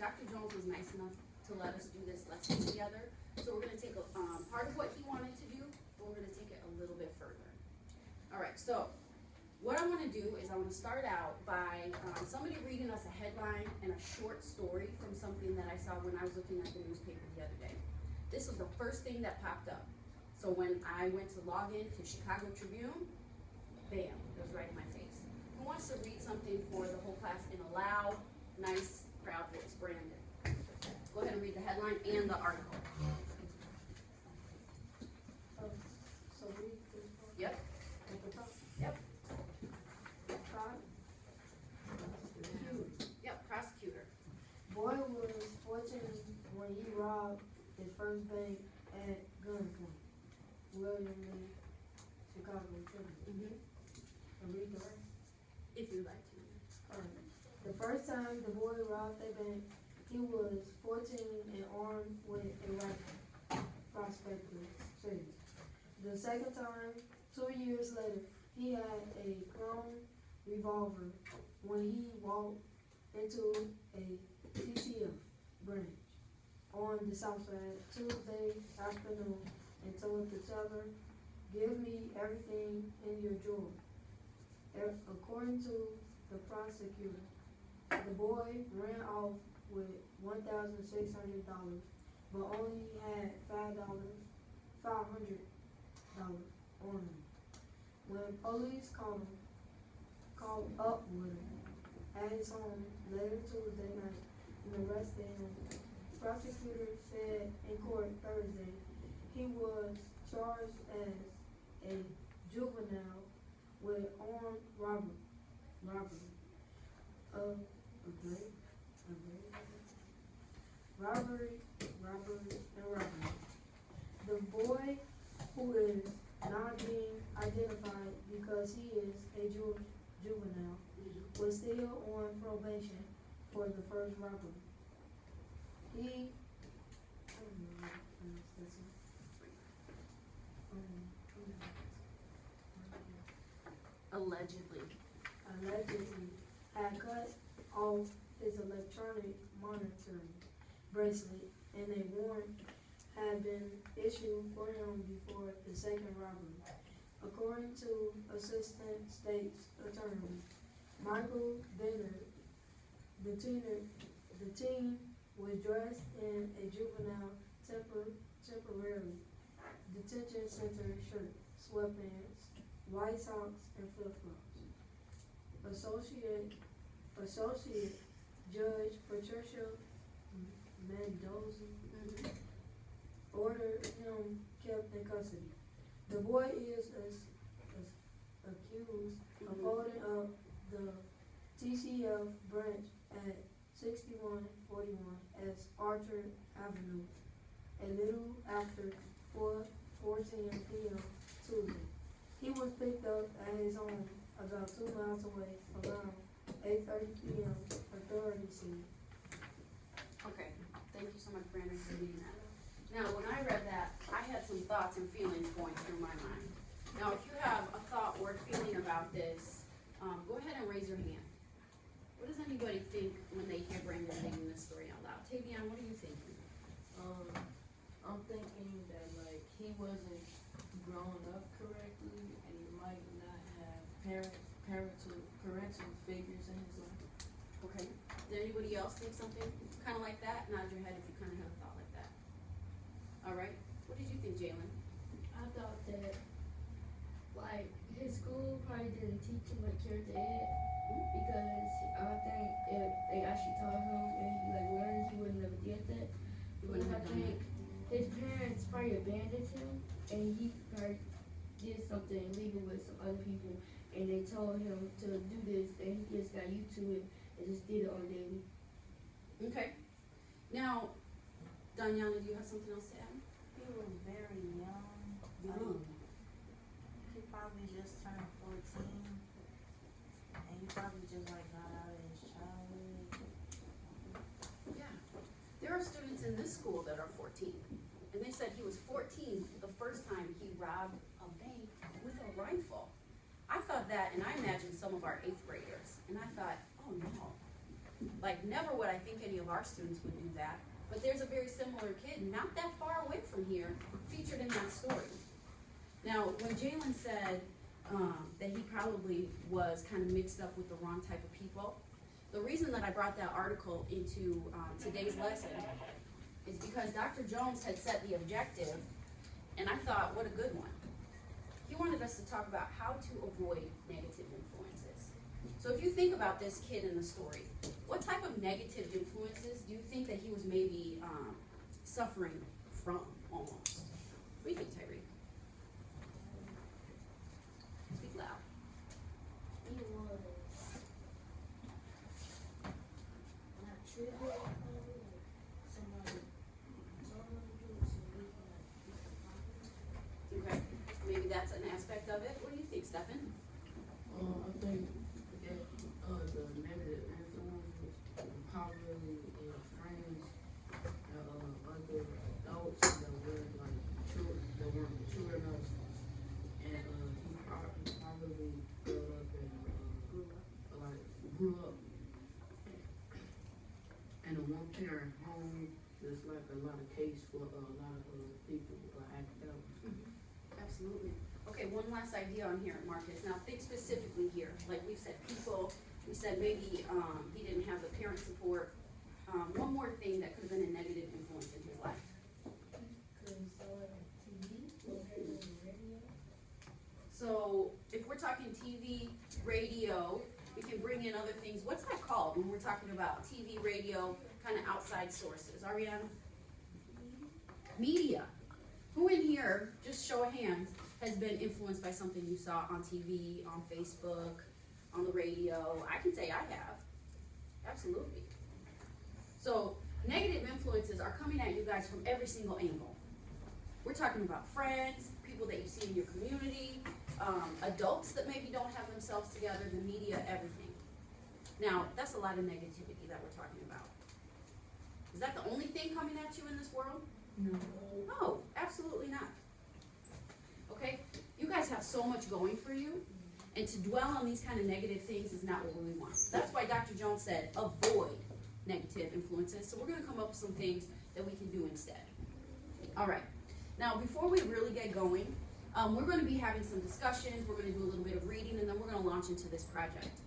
Dr. Jones was nice enough to let us do this lesson together. So we're gonna take a, part of what he wanted to do, but we're gonna take it a little bit further. All right, so what I wanna do is I wanna start out by somebody reading us a headline and a short story from something that I saw when I was looking at the newspaper the other day. This was the first thing that popped up. So when I went to log in to Chicago Tribune, bam, it was right in my face. Who wants to read something for the whole class in a loud, nice, proud voice? Brandon. Go ahead and read the headline and the article. So read this one. Yep. At the top. Yep. Prosecutor. Yep, prosecutor. Boy was 14 when he robbed his first bank at gunpoint. William Lee, Chicago Tribune. Read the rest. If you'd like to. Alright. The first time the boy robbed a bank, he was 14 and armed with a rifle. Prospector City. The second time, 2 years later, he had a chrome revolver when he walked into a TCF branch on the south side Tuesday afternoon and told the teller, "Give me everything in your drawer." According to the prosecutor, the boy ran off with $1,600, but only had $500 on him. When police called up with him at his home later Tuesday night and arrested him, prosecutor said in court Thursday he was charged as a juvenile with armed robbery of a bank, robbery. The boy, who is not being identified because he is a juvenile, was still on probation for the first robbery. He, I don't know how to pronounce this one. Allegedly. Allegedly had cut off his electronic monitoring bracelet, and a warrant had been issued for him before the second robbery. According to Assistant State's Attorney Michael Bennett, the teen was dressed in a juvenile temporary detention center shirt, sweatpants, white socks, and flip-flops. Associate Judge Patricia Mendoza ordered him kept in custody. The boy is accused of holding up the TCF branch at 6141 S Archer Avenue a little after 4:10 p.m. Tuesday. He was picked up at his home about 2 miles away around 8:30 p.m. authorities said. Okay, thank you so much, Brandon, for reading that. Now, when I read that, I had some thoughts and feelings going through my mind. Now, if you have a thought or a feeling about this, go ahead and raise your hand. What does anybody think when they hear Brandon reading this story out loud? Tavion, what are you thinking? I'm thinking that like he wasn't grown up correctly, and he might not have parental figures in his life. Okay. Did anybody else think something kind of like that? Nod your head if you kind of have a thought like that. All right. What did you think, Jalen? I thought that, like, his school probably didn't teach him like character ed because I think if they actually taught him and he like learned, he would never did that. Because I think his parents probably abandoned him and he probably did something illegal with some other people and they told him to do this and he just got used to it and just did it on daily. Okay. Now, Danyana, do you have something else to add? He was very young. He probably just turned 14, and he probably just like got out of his childhood. Yeah. There are students in this school that are 14, and they said he was 14 the first time he robbed a bank with a rifle. I thought that, and I imagined some of our 8th graders, and I thought, oh no. Like, never would I think any of our students would do that. But there's a very similar kid, not that far away from here, featured in that story. Now, when Jalen said that he probably was kind of mixed up with the wrong type of people, the reason that I brought that article into today's lesson is because Dr. Jones had set the objective, and I thought, what a good one. He wanted us to talk about how to avoid negative influences. So if you think about this kid in the story, what type of negative influences do you think that he was maybe suffering from almost? What do you think, Tyree? Speak loud. He was not triggered, like somebody told him to do it so he can like be popular. Okay, maybe that's an aspect of it. What do you think, Stefan? I think that the negative influences probably in friends, other adults that were like mature, that weren't mature enough, and he probably grew up in a one-parent home. There's like a lot of case for a lot of people act out. Absolutely. Okay, one last idea on here, Marcus. Now think specifically here. Like we've said people, we said maybe he didn't have the parent support. One more thing that could have been a negative influence in his life. Cause I like TV, or radio. So if we're talking TV, radio, we can bring in other things. What's that called when we're talking about TV, radio, kind of outside sources? Ariana? Media. Who in here, just show of hands, has been influenced by something you saw on TV, on Facebook, on the radio? I can say I have. Absolutely. So negative influences are coming at you guys from every single angle. We're talking about friends, people that you see in your community, adults that maybe don't have themselves together, the media, everything. Now, that's a lot of negativity that we're talking about. Is that the only thing coming at you in this world? No. No, absolutely not. Okay? You guys have so much going for you, and to dwell on these kind of negative things is not what we want. That's why Dr. Jones said avoid negative influences. So we're going to come up with some things that we can do instead. All right. Now, before we really get going, we're going to be having some discussions. We're going to do a little bit of reading, and then we're going to launch into this project.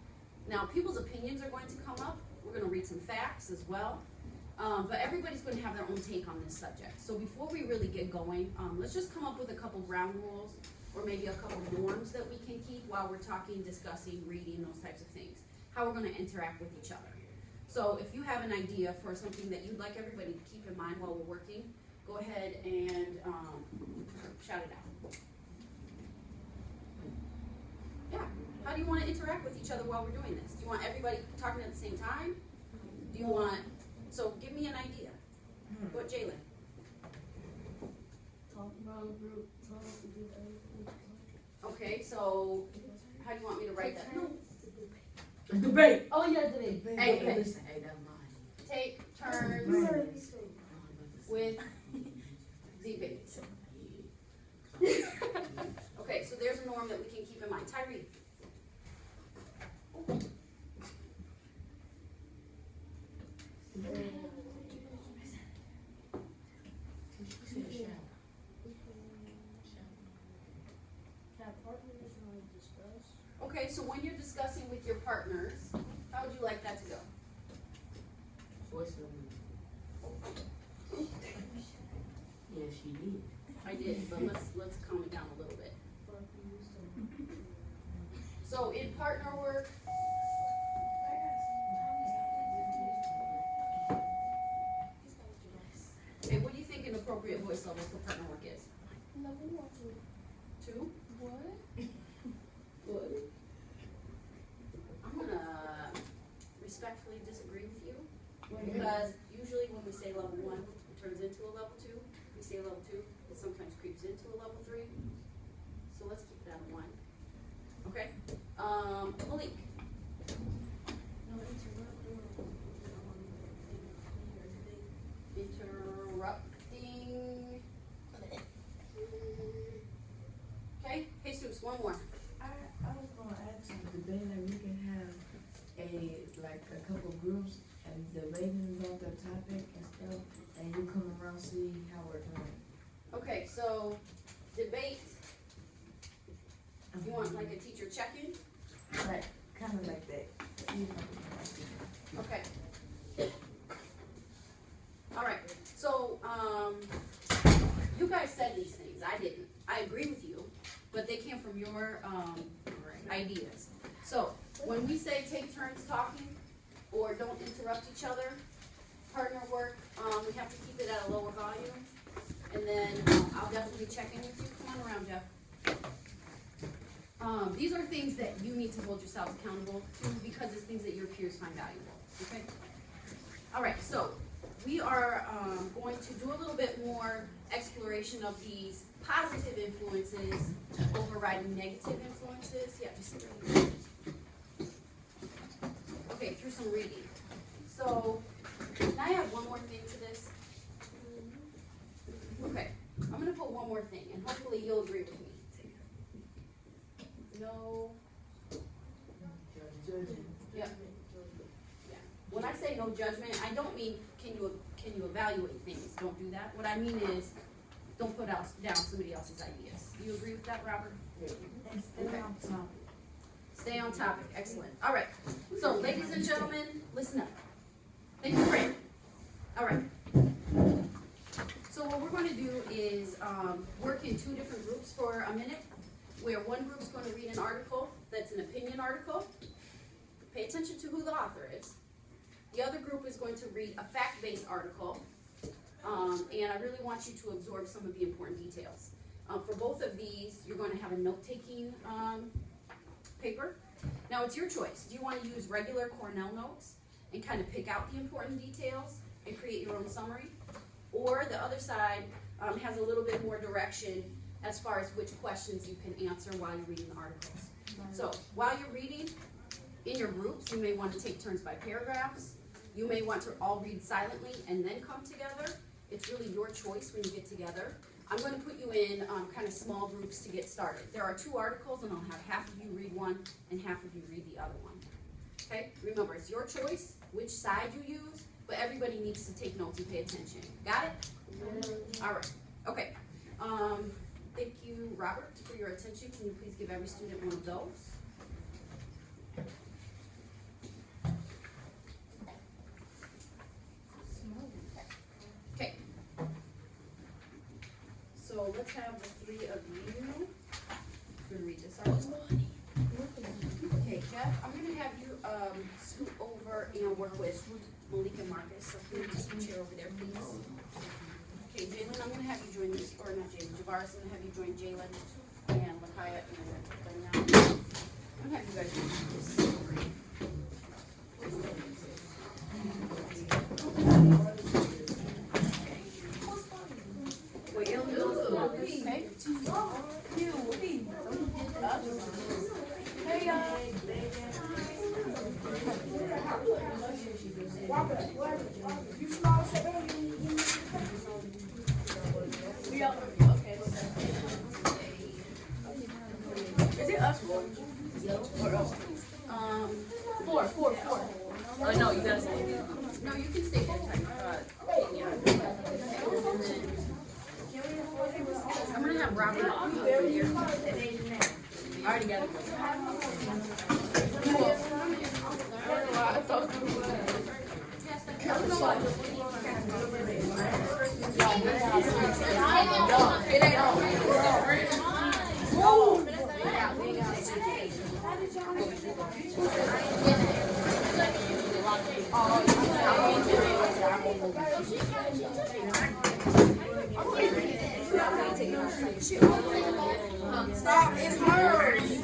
Now, people's opinions are going to come up. We're going to read some facts as well. But everybody's going to have their own take on this subject. So before we really get going, let's just come up with a couple ground rules or maybe a couple norms that we can keep while we're talking, discussing, reading, those types of things. How we're going to interact with each other. So if you have an idea for something that you'd like everybody to keep in mind while we're working, go ahead and shout it out. Yeah. How do you want to interact with each other while we're doing this? Do you want everybody talking at the same time? Do you want... So give me an idea. What, Jalen? Talk about a group, talk to do everything. Okay, so how do you want me to write that? No. Debate. Oh yeah, today. Hey, okay. Listen, hey, that's mine. Take turns with debate. Okay, so there's a norm that we can keep in mind. Tyree. Have partners and discuss. Okay, so when you're discussing with your partners, how would you like that to go? Voice of Yeah, she did. I did, but let's calm it down a little bit. So in partner work, okay, what do you think an appropriate voice level for partner work is? Level 1, 2? What? Good. I'm gonna respectfully disagree with you, because usually when we say level 1, it turns into a level 2. We say level 2, it sometimes creeps into a level 3. So let's keep it at a 1. Okay? Malik. No, Interrupting. Okay, Jesus, one more. I was gonna ask you, the day that we can have a, like, like a couple groups and debating about the topic and stuff, and you come around see how we're doing. Okay, so debate, you want like a teacher check-in? Like, kind of like that. Okay. All right, so, you guys said these things, I didn't. I agree with you, but they came from your, ideas. So, when we say take turns talking, or don't interrupt each other, partner work, we have to keep it at a lower volume. And then, I'll definitely check in with you. Come on around, Jeff. These are things that you need to hold yourselves accountable to because it's things that your peers find valuable, okay? All right, so we are going to do a little bit more exploration of these positive influences overriding negative influences. Yeah, just okay, through some reading. So, can I add one more thing to this? Okay, I'm gonna put one more thing, and hopefully you'll agree with me. No. Yep. Yeah. When I say no judgment, I don't mean can you evaluate things. Don't do that. What I mean is don't put down somebody else's ideas. Do you agree with that, Robert? Stay on topic. Stay on topic. Excellent. All right. So, ladies and gentlemen, listen up. Thank you, Frank. All right. So what we're going to do is work in two different groups for a minute, where one group's going to read an article that's an opinion article. Pay attention to who the author is. The other group is going to read a fact-based article, and I really want you to absorb some of the important details. For both of these, you're going to have a note-taking paper. Now, it's your choice. Do you want to use regular Cornell notes and kind of pick out the important details and create your own summary? Or the other side has a little bit more direction as far as which questions you can answer while you're reading the articles. So while you're reading, in your groups, you may want to take turns by paragraphs. You may want to all read silently and then come together. It's really your choice when you get together. I'm going to put you in kind of small groups to get started. There are two articles, and I'll have half of you read one and half of you read the other one. Okay? Remember, it's your choice which side you use, but everybody needs to take notes and pay attention. Got it? All right. Okay. Thank you, Robert, for your attention. Can you please give every student one of those? Okay. So let's have the three of you. I'm going to read this article. Okay, Jeff, I'm going to have you scoot over and work with Malik and Marcus. So can you just chair over there, please? Okay, Jalen, I'm going to have you join this, or not Jalen, Javaris, I'm going to have you join Jalen and Lakaya and Danielle. I'm going to have you guys do this. Wait, okay. Hey, y'all. You small, so We all okay. Is it us four? Or us? Four. Oh no, you gotta stay. No, you can stay there. Yeah. I'm gonna have Robert over here. I already got it. stop, it's hers.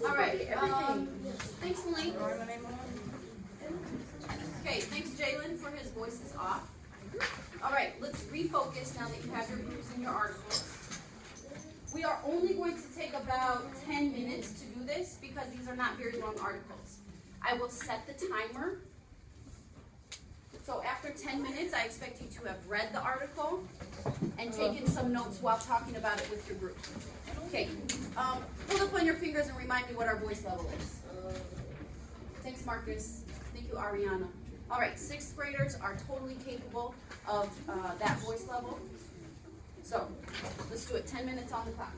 Alright, thanks Malik. Okay, thanks Jalen for his voices off. Alright, let's refocus now that you have your groups and your articles. We are only going to take about 10 minutes to do this because these are not very long articles. I will set the timer. So after at 10 minutes, I expect you to have read the article and taken some notes while talking about it with your group. Okay, pull up on your fingers and remind me what our voice level is. Thanks, Marcus. Thank you, Ariana. All right, 6th graders are totally capable of that voice level. So, let's do it. 10 minutes on the clock.